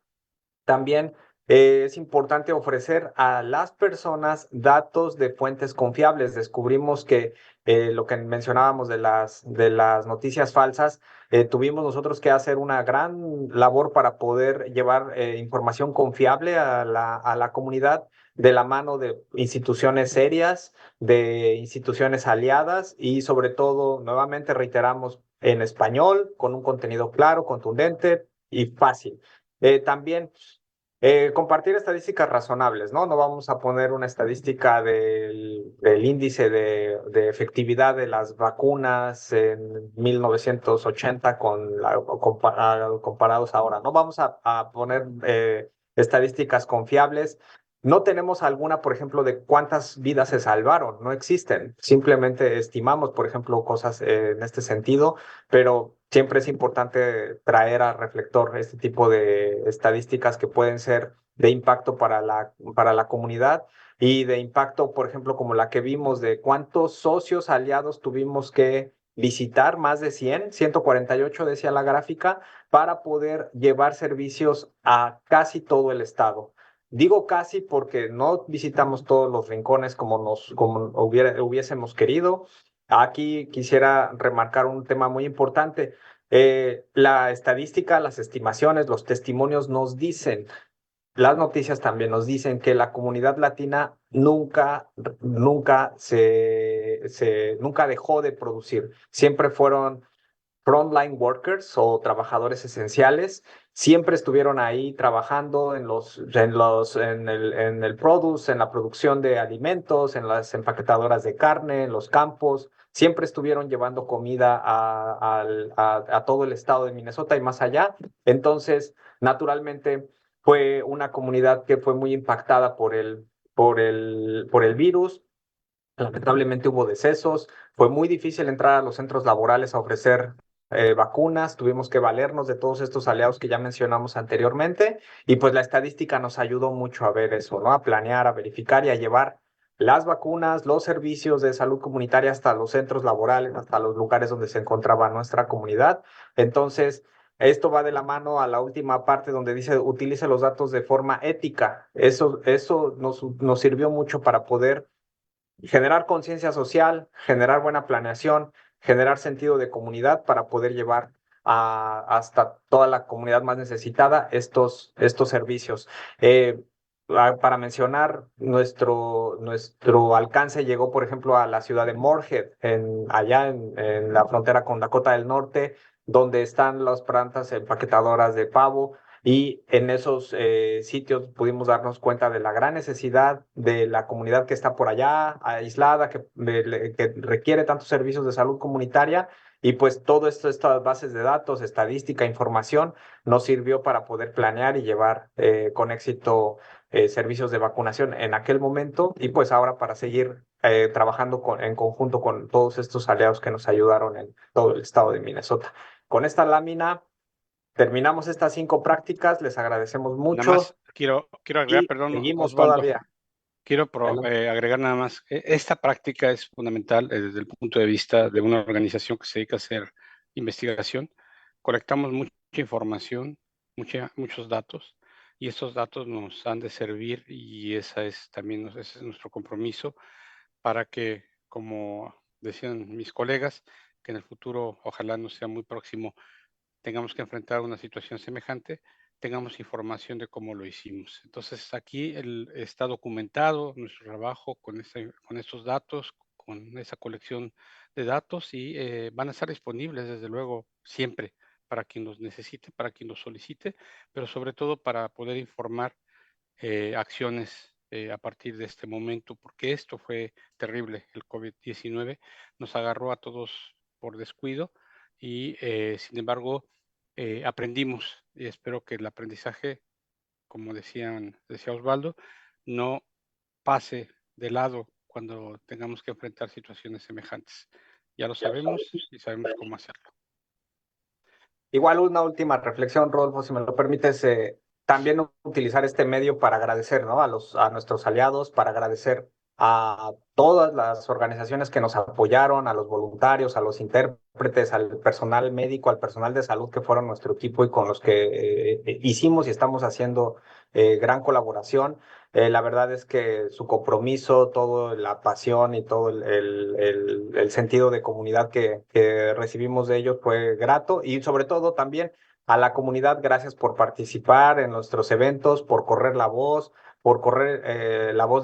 también es importante ofrecer a las personas datos de fuentes confiables. Descubrimos que lo que mencionábamos de las noticias falsas, tuvimos nosotros que hacer una gran labor para poder llevar información confiable a la comunidad de la mano de instituciones serias, de instituciones aliadas y sobre todo, nuevamente reiteramos, en español, con un contenido claro, contundente y fácil. También compartir estadísticas razonables, ¿no? No vamos a poner una estadística del índice de efectividad de las vacunas en 1980 comparados ahora. No vamos a poner estadísticas confiables. No tenemos alguna, por ejemplo, de cuántas vidas se salvaron, no existen. Simplemente estimamos, por ejemplo, cosas en este sentido, pero siempre es importante traer a reflector este tipo de estadísticas que pueden ser de impacto para la comunidad y de impacto, por ejemplo, como la que vimos de cuántos socios aliados tuvimos que visitar, más de 148 decía la gráfica, para poder llevar servicios a casi todo el estado. Digo casi porque no visitamos todos los rincones como hubiésemos querido. Aquí quisiera remarcar un tema muy importante. La estadística, las estimaciones, los testimonios nos dicen, las noticias también nos dicen que la comunidad latina nunca dejó de producir. Siempre fueron frontline workers o trabajadores esenciales, siempre estuvieron ahí trabajando en el produce, en la producción de alimentos, en las empaquetadoras de carne, en los campos, siempre estuvieron llevando comida a todo el estado de Minnesota y más allá. Entonces, naturalmente, fue una comunidad que fue muy impactada por el virus. Lamentablemente hubo decesos, fue muy difícil entrar a los centros laborales a ofrecer vacunas, tuvimos que valernos de todos estos aliados que ya mencionamos anteriormente y pues la estadística nos ayudó mucho a ver eso, ¿no? A planear, a verificar y a llevar las vacunas, los servicios de salud comunitaria hasta los centros laborales, hasta los lugares donde se encontraba nuestra comunidad. Entonces, esto va de la mano a la última parte donde dice utilice los datos de forma ética. Eso nos sirvió mucho para poder generar conciencia social, generar buena planeación, generar sentido de comunidad para poder llevar hasta toda la comunidad más necesitada estos servicios. Para mencionar, nuestro alcance llegó, por ejemplo, a la ciudad de Moorhead, allá en la frontera con Dakota del Norte, donde están las plantas empaquetadoras de pavo. Y en esos sitios pudimos darnos cuenta de la gran necesidad de la comunidad que está por allá, aislada, que requiere tantos servicios de salud comunitaria. Y pues todo esto, estas bases de datos, estadística, información, nos sirvió para poder planear y llevar con éxito servicios de vacunación en aquel momento y pues ahora para seguir trabajando en conjunto con todos estos aliados que nos ayudaron en todo el estado de Minnesota. Con esta lámina terminamos estas 5 prácticas, les agradecemos Nada más mucho quiero agregar, y perdón, seguimos Osvaldo, todavía. quiero Adelante. agregar nada más. Esta práctica es fundamental desde el punto de vista de una organización que se dedica a hacer investigación. Colectamos mucha información, muchos datos, y estos datos nos han de servir y ese es nuestro compromiso para que, como decían mis colegas, que en el futuro, ojalá no sea muy próximo, tengamos que enfrentar una situación semejante, tengamos información de cómo lo hicimos. Entonces, aquí está documentado nuestro trabajo con estos datos, con esa colección de datos y van a estar disponibles, desde luego, siempre para quien los necesite, para quien los solicite, pero sobre todo para poder informar acciones a partir de este momento, porque esto fue terrible, el COVID-19 nos agarró a todos por descuido y sin embargo aprendimos y espero que el aprendizaje, como decía Osvaldo, no pase de lado cuando tengamos que enfrentar situaciones semejantes. Ya lo sabemos y sabemos cómo hacerlo. Igual una última reflexión, Rodolfo, si me lo permites, también utilizar este medio para agradecer, ¿no? A nuestros aliados, para agradecer a todas las organizaciones que nos apoyaron, a los voluntarios, a los intérpretes, al personal médico, al personal de salud que fueron nuestro equipo y con los que hicimos y estamos haciendo gran colaboración. La verdad es que su compromiso, toda la pasión y todo el sentido de comunidad que recibimos de ellos fue grato y sobre todo también a la comunidad, gracias por participar en nuestros eventos, por correr la voz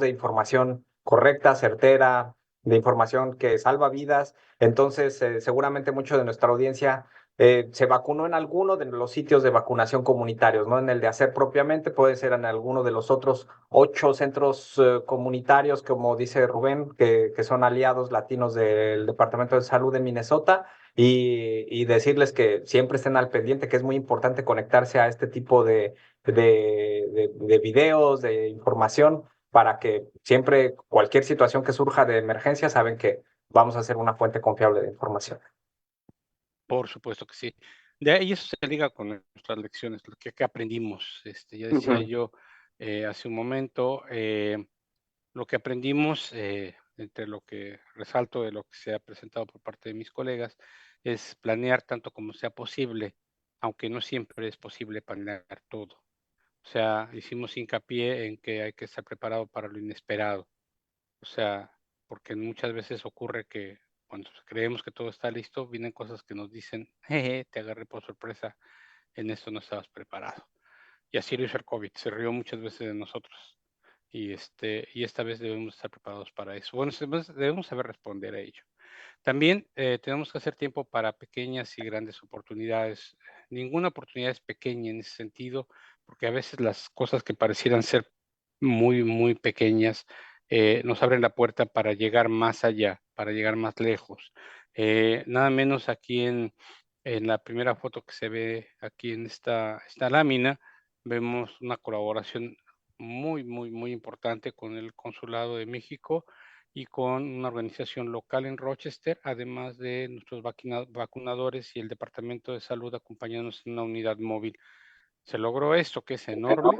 de información correcta, certera, de información que salva vidas. Entonces, seguramente mucho de nuestra audiencia se vacunó en alguno de los sitios de vacunación comunitarios, no en el de hacer propiamente, puede ser en alguno de los otros 8 centros comunitarios, como dice Rubén, que son aliados latinos del Departamento de Salud de Minnesota, y decirles que siempre estén al pendiente, que es muy importante conectarse a este tipo de videos, de información, para que siempre cualquier situación que surja de emergencia, saben que vamos a ser una fuente confiable de información. Por supuesto que sí. De ahí eso se liga con nuestras lecciones, lo que aprendimos. Ya decía yo hace un momento, lo que aprendimos, entre lo que resalto de lo que se ha presentado por parte de mis colegas, es planear tanto como sea posible, aunque no siempre es posible planear todo. O sea, hicimos hincapié en que hay que estar preparado para lo inesperado. O sea, porque muchas veces ocurre que cuando creemos que todo está listo, vienen cosas que nos dicen, jeje, te agarré por sorpresa, en esto no estabas preparado. Y así lo hizo el COVID, se rió muchas veces de nosotros. Y esta vez debemos estar preparados para eso. Bueno, debemos saber responder a ello. También tenemos que hacer tiempo para pequeñas y grandes oportunidades. Ninguna oportunidad es pequeña en ese sentido, porque a veces las cosas que parecieran ser muy, muy pequeñas nos abren la puerta para llegar más allá, para llegar más lejos. Nada menos aquí en la primera foto que se ve aquí en esta lámina, vemos una colaboración muy, muy, muy importante con el Consulado de México y con una organización local en Rochester, además de nuestros vacunadores y el Departamento de Salud acompañándonos en una unidad móvil. Se logró esto, que es enorme,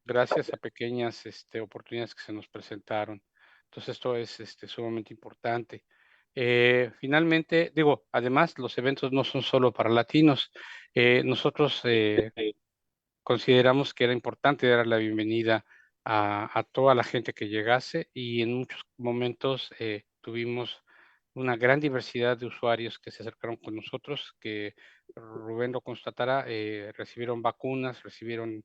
gracias a pequeñas oportunidades que se nos presentaron. Entonces, esto es sumamente importante. Finalmente, digo, además, los eventos no son solo para latinos. Nosotros consideramos que era importante dar la bienvenida a toda la gente que llegase y en muchos momentos tuvimos una gran diversidad de usuarios que se acercaron con nosotros, que Rubén lo constatará, recibieron vacunas, recibieron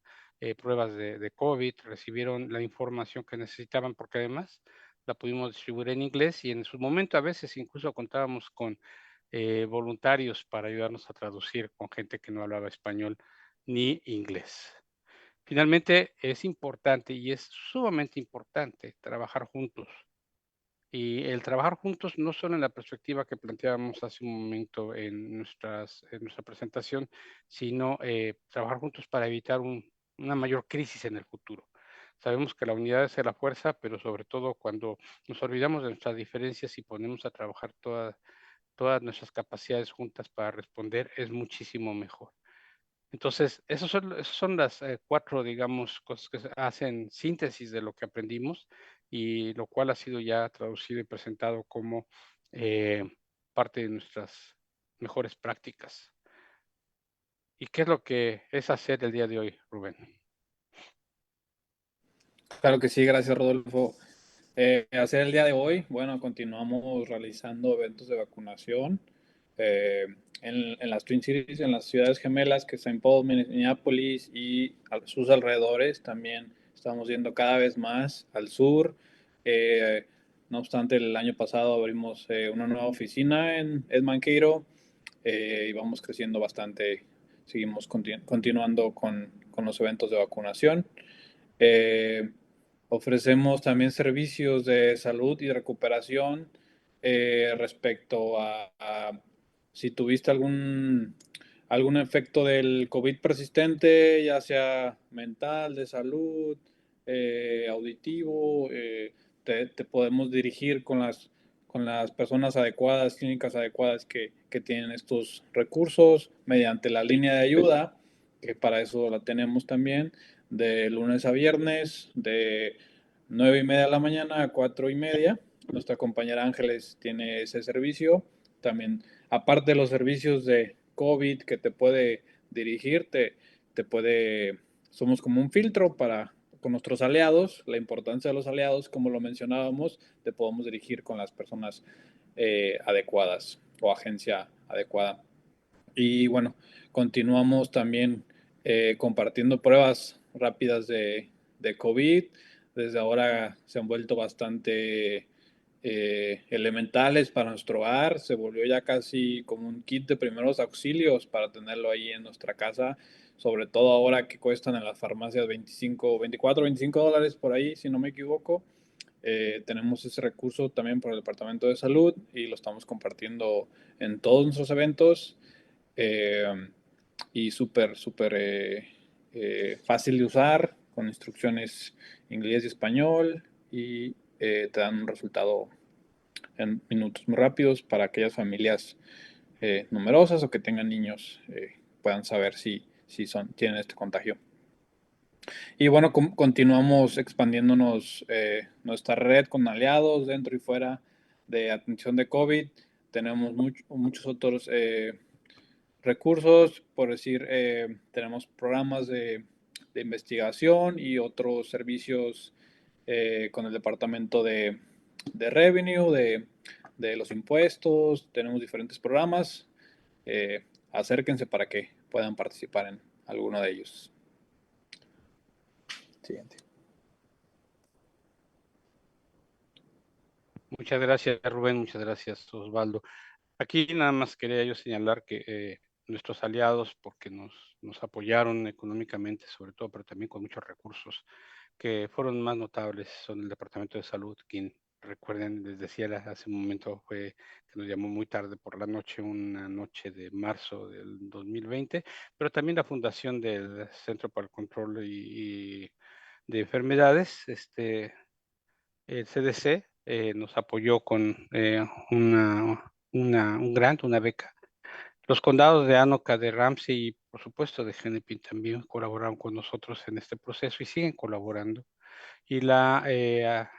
pruebas de COVID, recibieron la información que necesitaban, porque además la pudimos distribuir en inglés y en su momento a veces incluso contábamos con voluntarios para ayudarnos a traducir con gente que no hablaba español ni inglés. Finalmente, es importante y es sumamente importante trabajar juntos. Y el trabajar juntos no solo en la perspectiva que planteábamos hace un momento en nuestra presentación, sino trabajar juntos para evitar una mayor crisis en el futuro. Sabemos que la unidad es la fuerza, pero sobre todo cuando nos olvidamos de nuestras diferencias y ponemos a trabajar todas nuestras capacidades juntas para responder, es muchísimo mejor. Entonces, esas son las 4, digamos, cosas que hacen síntesis de lo que aprendimos y lo cual ha sido ya traducido y presentado como eh, parte de nuestras mejores prácticas. ¿Y qué es lo que es hacer el día de hoy, Rubén? Claro que sí, gracias Rodolfo. Hacer el día de hoy, bueno, continuamos realizando eventos de vacunación en las Twin Cities, en las ciudades gemelas, que es Saint Paul, Minneapolis y a sus alrededores. También estamos yendo cada vez más al sur. No obstante, el año pasado abrimos una nueva oficina en Ed Mankato y vamos creciendo bastante. Seguimos continuando con los eventos de vacunación. Eh, Ofrecemos también servicios de salud y recuperación respecto a si tuviste algún efecto del COVID persistente, ya sea mental, de salud, auditivo, te podemos dirigir con las personas adecuadas, clínicas adecuadas que tienen estos recursos mediante la línea de ayuda, que para eso la tenemos también, de lunes a viernes, de 9:30 de la mañana a 4:30. Nuestra compañera Ángeles tiene ese servicio. También, aparte de los servicios de COVID que te puede dirigir, somos como un filtro con nuestros aliados. La importancia de los aliados, como lo mencionábamos, te podemos dirigir con las personas adecuadas o agencia adecuada. Y bueno, continuamos también compartiendo pruebas rápidas de COVID. Desde ahora se han vuelto bastante elementales para nuestro hogar. Se volvió ya casi como un kit de primeros auxilios para tenerlo ahí en nuestra casa, sobre todo ahora que cuestan en las farmacias 25, 24, $25 por ahí, si no me equivoco. Tenemos ese recurso también por el Departamento de Salud y lo estamos compartiendo en todos nuestros eventos. Eh, y súper fácil de usar, con instrucciones inglés y español, y te dan un resultado en minutos muy rápidos para aquellas familias numerosas o que tengan niños, puedan saber si tienen este contagio. Y bueno, continuamos expandiéndonos nuestra red con aliados dentro y fuera de atención de COVID. Tenemos muchos otros recursos, por decir, tenemos programas de investigación y otros servicios con el departamento de revenue, de los impuestos. Tenemos diferentes programas. Acérquense para que puedan participar en alguno de ellos. Siguiente. Muchas gracias, Rubén, muchas gracias, Osvaldo. Aquí nada más quería yo señalar que nuestros aliados, porque nos apoyaron económicamente, sobre todo, pero también con muchos recursos, que fueron más notables, son el Departamento de Salud, quien, recuerden, les decía hace un momento, fue que nos llamó muy tarde por la noche, una noche de marzo del 2020, pero también la fundación del Centro para el Control y de Enfermedades, el CDC, nos apoyó con un grant, una beca. Los condados de Anoka, de Ramsey y por supuesto de Hennepin también colaboraron con nosotros en este proceso y siguen colaborando. Y la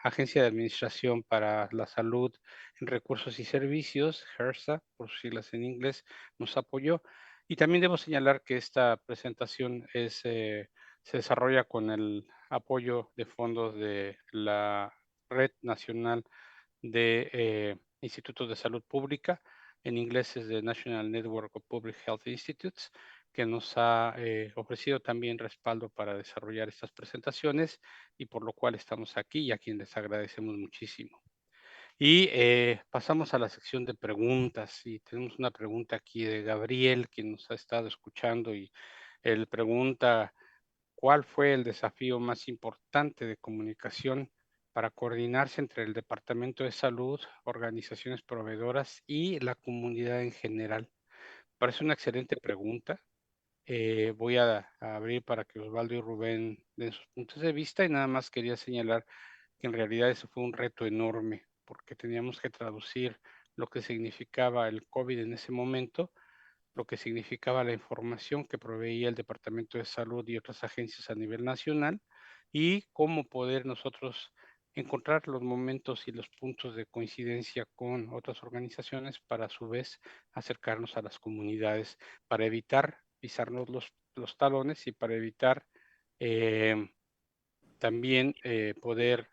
Agencia de Administración para la Salud en Recursos y Servicios, HRSA, por sus siglas en inglés, nos apoyó. Y también debo señalar que esta presentación se desarrolla con el apoyo de fondos de la Red Nacional de Institutos de Salud Pública, en inglés es the National Network of Public Health Institutes, que nos ha ofrecido también respaldo para desarrollar estas presentaciones y por lo cual estamos aquí y a quien les agradecemos muchísimo. Y pasamos a la sección de preguntas y tenemos una pregunta aquí de Gabriel, quien nos ha estado escuchando y él pregunta, ¿cuál fue el desafío más importante de comunicación para coordinarse entre el Departamento de Salud, organizaciones proveedoras y la comunidad en general? Parece una excelente pregunta. Voy a abrir para que Osvaldo y Rubén den sus puntos de vista y nada más quería señalar que en realidad eso fue un reto enorme porque teníamos que traducir lo que significaba el COVID en ese momento, lo que significaba la información que proveía el Departamento de Salud y otras agencias a nivel nacional y cómo poder nosotros encontrar los momentos y los puntos de coincidencia con otras organizaciones para a su vez acercarnos a las comunidades para evitar pisarnos los talones y para evitar también poder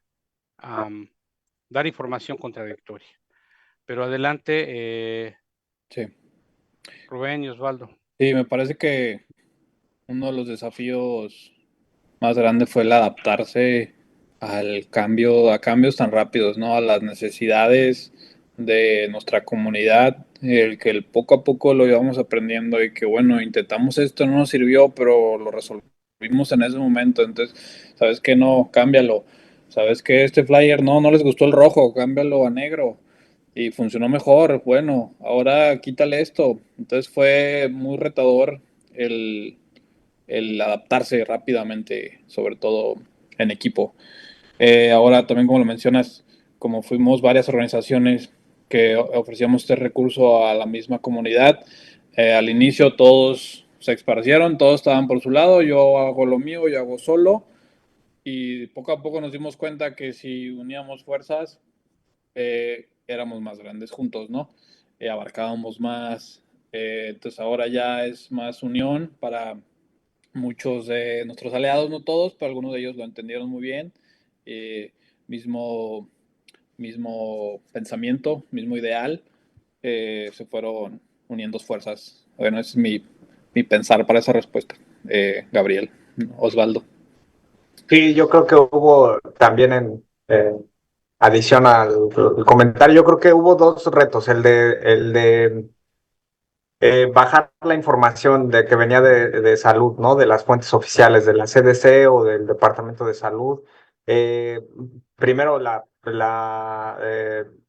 dar información contradictoria. Pero adelante, Sí. Rubén y Osvaldo. Sí, me parece que uno de los desafíos más grandes fue el adaptarse al cambio, a cambios tan rápidos, ¿no? A las necesidades de nuestra comunidad, el que poco a poco lo íbamos aprendiendo y que bueno, intentamos esto, no nos sirvió, pero lo resolvimos en ese momento, entonces, ¿sabes qué? No, cámbialo. ¿Sabes qué? Este flyer no les gustó el rojo, cámbialo a negro y funcionó mejor. Bueno, ahora quítale esto. Entonces fue muy retador el, el adaptarse rápidamente, sobre todo en equipo. Ahora también, como lo mencionas, como fuimos varias organizaciones que ofrecíamos este recurso a la misma comunidad, al inicio todos se esparcieron, todos estaban por su lado, yo hago lo mío, yo hago solo, y poco a poco nos dimos cuenta que si uníamos fuerzas, éramos más grandes juntos, ¿no? Abarcábamos más, entonces ahora ya es más unión para muchos de nuestros aliados, no todos, pero algunos de ellos lo entendieron muy bien. Eh, mismo, mismo pensamiento, mismo ideal, se fueron uniendo fuerzas. Bueno, ese es mi pensar para esa respuesta, Gabriel, Osvaldo. Sí, yo creo que hubo también en adición al comentario, yo creo que hubo dos retos, el de bajar la información de que venía de salud, ¿no? De las fuentes oficiales de la CDC o del Departamento de Salud. Eh, Primero,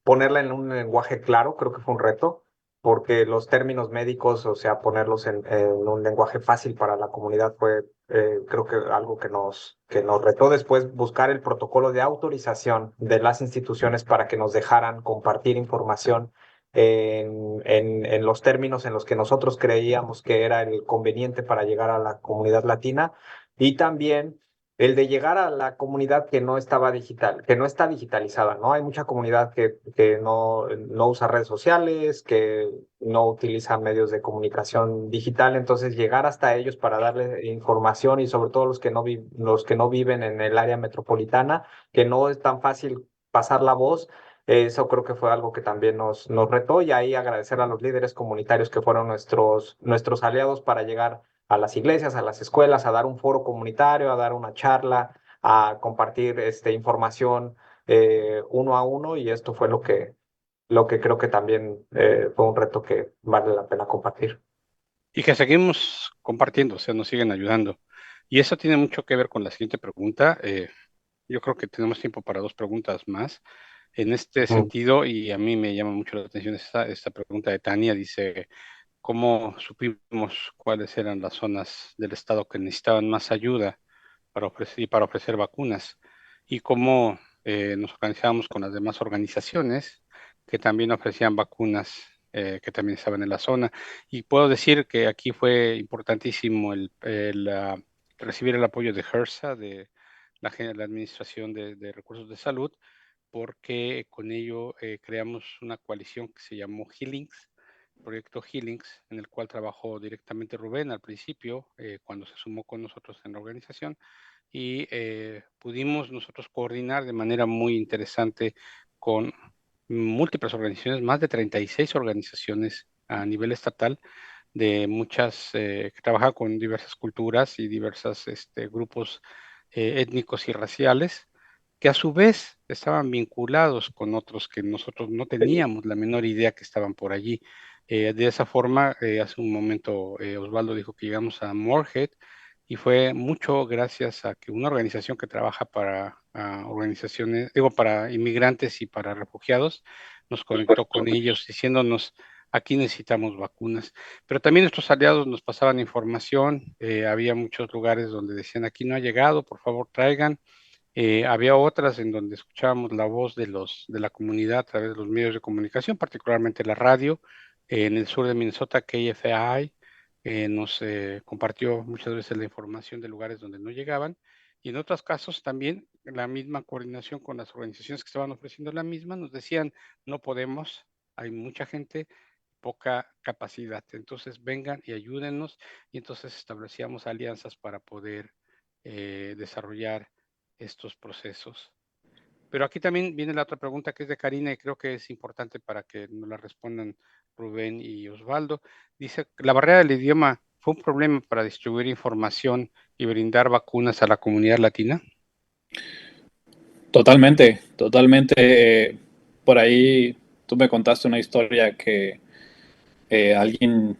ponerla en un lenguaje claro, creo que fue un reto, porque los términos médicos, o sea, ponerlos en un lenguaje fácil para la comunidad fue, creo que algo que nos retó. Después, buscar el protocolo de autorización de las instituciones para que nos dejaran compartir información en los términos en los que nosotros creíamos que era el conveniente para llegar a la comunidad latina, y también el de llegar a la comunidad que no estaba digital, que no está digitalizada, ¿no? Hay mucha comunidad que no usa redes sociales, que no utiliza medios de comunicación digital, entonces llegar hasta ellos para darles información, y sobre todo los que no viven en el área metropolitana, que no es tan fácil pasar la voz. Eso creo que fue algo que también nos retó, y ahí agradecer a los líderes comunitarios que fueron nuestros aliados para llegar a las iglesias, a las escuelas, a dar un foro comunitario, a dar una charla, a compartir información uno a uno, y esto fue lo que creo que también fue un reto que vale la pena compartir. Y que seguimos compartiendo, o sea, nos siguen ayudando. Y eso tiene mucho que ver con la siguiente pregunta. Yo creo que tenemos tiempo para dos preguntas más. En este Ujú. sentido, y a mí me llama mucho la atención esta pregunta de Tania, dice, ¿cómo supimos cuáles eran las zonas del estado que necesitaban más ayuda para ofrecer vacunas? Y cómo nos organizábamos con las demás organizaciones que también ofrecían vacunas, que también estaban en la zona. Y puedo decir que aquí fue importantísimo recibir el apoyo de HRSA, de la Administración de Recursos de Salud, porque con ello creamos una coalición que se llamó Healings, Proyecto Healings, en el cual trabajó directamente Rubén al principio, cuando se sumó con nosotros en la organización, y pudimos nosotros coordinar de manera muy interesante con múltiples organizaciones, más de 36 organizaciones a nivel estatal, de muchas, que trabajan con diversas culturas y diversos grupos étnicos y raciales, que a su vez estaban vinculados con otros que nosotros no teníamos la menor idea que estaban por allí. De esa forma, hace un momento Osvaldo dijo que llegamos a Moorhead, y fue mucho gracias a que una organización que trabaja para organizaciones, digo, para inmigrantes y para refugiados, nos conectó con ellos diciéndonos, aquí necesitamos vacunas. Pero también nuestros aliados nos pasaban información, había muchos lugares donde decían, aquí no ha llegado, por favor traigan. Había otras en donde escuchábamos la voz de la comunidad a través de los medios de comunicación, particularmente la radio. En el sur de Minnesota, KFI nos compartió muchas veces la información de lugares donde no llegaban. Y en otros casos también la misma coordinación con las organizaciones que estaban ofreciendo la misma nos decían, no podemos, hay mucha gente, poca capacidad. Entonces vengan y ayúdennos. Y entonces establecíamos alianzas para poder desarrollar estos procesos. Pero aquí también viene la otra pregunta que es de Karina y creo que es importante para que nos la respondan Rubén y Osvaldo. Dice, ¿la barrera del idioma fue un problema para distribuir información y brindar vacunas a la comunidad latina? Totalmente, totalmente. Por ahí tú me contaste una historia que alguien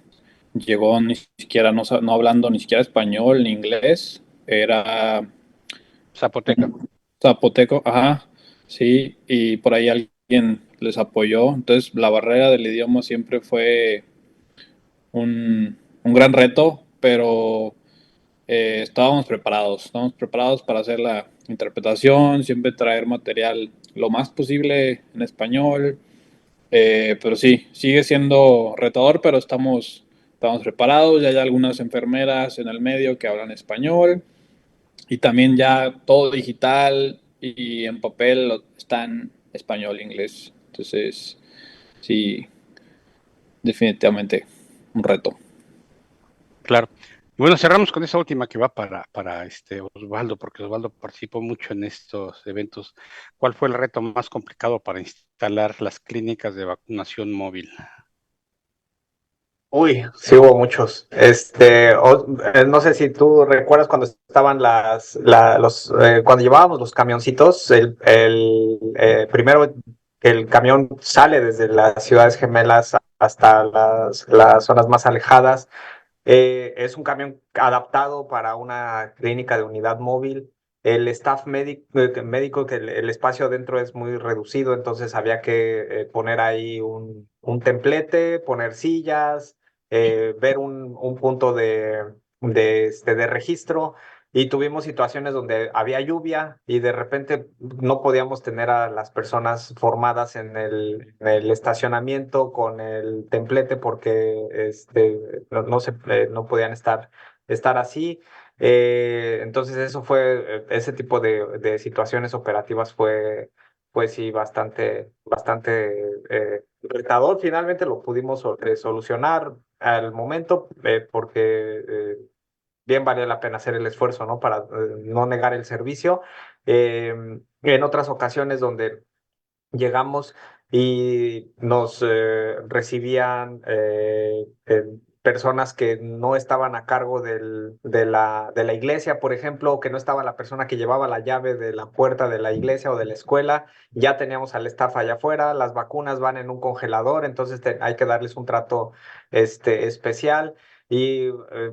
llegó ni siquiera, no hablando ni siquiera español ni inglés, era Zapoteca. un zapoteco, ajá, sí, y por ahí alguien les apoyó. Entonces, la barrera del idioma siempre fue un gran reto, pero estábamos preparados para hacer la interpretación, siempre traer material lo más posible en español, pero sí, sigue siendo retador, pero estamos preparados, ya hay algunas enfermeras en el medio que hablan español y también ya todo digital y en papel está en español, inglés, entonces sí, definitivamente un reto. Claro. Bueno, cerramos con esa última que va para Osvaldo, porque Osvaldo participó mucho en estos eventos. ¿Cuál fue el reto más complicado para instalar las clínicas de vacunación móvil? Uy, sí hubo muchos. No sé si tú recuerdas cuando estaban cuando llevábamos los camioncitos, primero que el camión sale desde las ciudades gemelas hasta las zonas más alejadas. Es un camión adaptado para una clínica de unidad móvil. El staff médico, que el espacio adentro es muy reducido, entonces había que poner ahí un templete, poner sillas, ver un punto de registro. Y tuvimos situaciones donde había lluvia y de repente no podíamos tener a las personas formadas en el estacionamiento con el templete porque no podían estar así. Entonces eso ese tipo de situaciones operativas fue sí bastante retador. Finalmente lo pudimos solucionar al momento porque bien vale la pena hacer el esfuerzo, ¿no? Para no negar el servicio. En otras ocasiones donde llegamos y nos recibían personas que no estaban a cargo de la iglesia, por ejemplo, o que no estaba la persona que llevaba la llave de la puerta de la iglesia o de la escuela. Ya teníamos al staff allá afuera, las vacunas van en un congelador, entonces hay que darles un trato especial. Y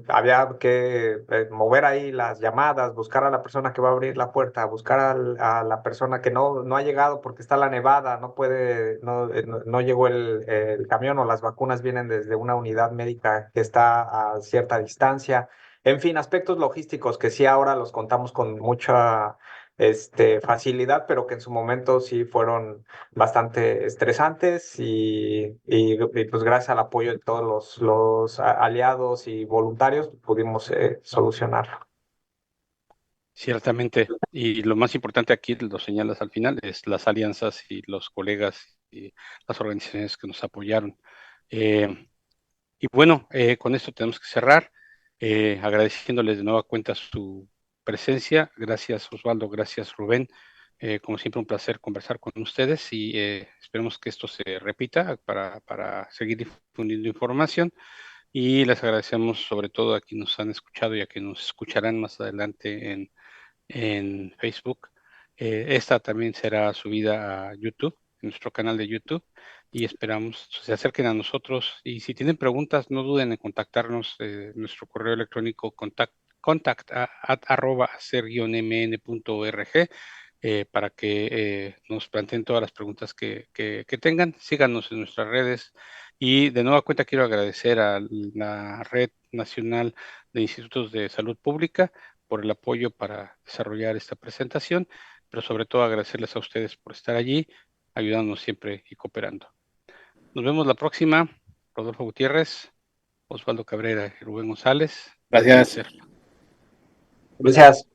había que mover ahí las llamadas, buscar a la persona que va a abrir la puerta, buscar a la persona que no ha llegado porque está la nevada, no puede, no llegó el camión o las vacunas vienen desde una unidad médica que está a cierta distancia. En fin, aspectos logísticos que sí ahora los contamos con mucha facilidad, pero que en su momento sí fueron bastante estresantes y pues gracias al apoyo de todos los aliados y voluntarios pudimos solucionarlo. Ciertamente, y lo más importante aquí, lo señalas al final, es las alianzas y los colegas y las organizaciones que nos apoyaron. Eh, y bueno, con esto tenemos que cerrar, agradeciéndoles de nueva cuenta su presencia. Gracias Osvaldo, gracias Rubén. Como siempre, un placer conversar con ustedes y esperemos que esto se repita para seguir difundiendo información. Y les agradecemos sobre todo a quienes nos han escuchado y a quienes nos escucharán más adelante en Facebook. Esta también será subida a YouTube, en nuestro canal de YouTube, y esperamos se acerquen a nosotros. Y si tienen preguntas, no duden en contactarnos. Nuestro correo electrónico contact@ser-mn.org para que nos planteen todas las preguntas que tengan. Síganos en nuestras redes. Y de nueva cuenta quiero agradecer a la Red Nacional de Institutos de Salud Pública por el apoyo para desarrollar esta presentación, pero sobre todo agradecerles a ustedes por estar allí, ayudándonos siempre y cooperando. Nos vemos la próxima. Rodolfo Gutiérrez, Osvaldo Cabrera y Rubén González. Un Gracias. placer. Gracias.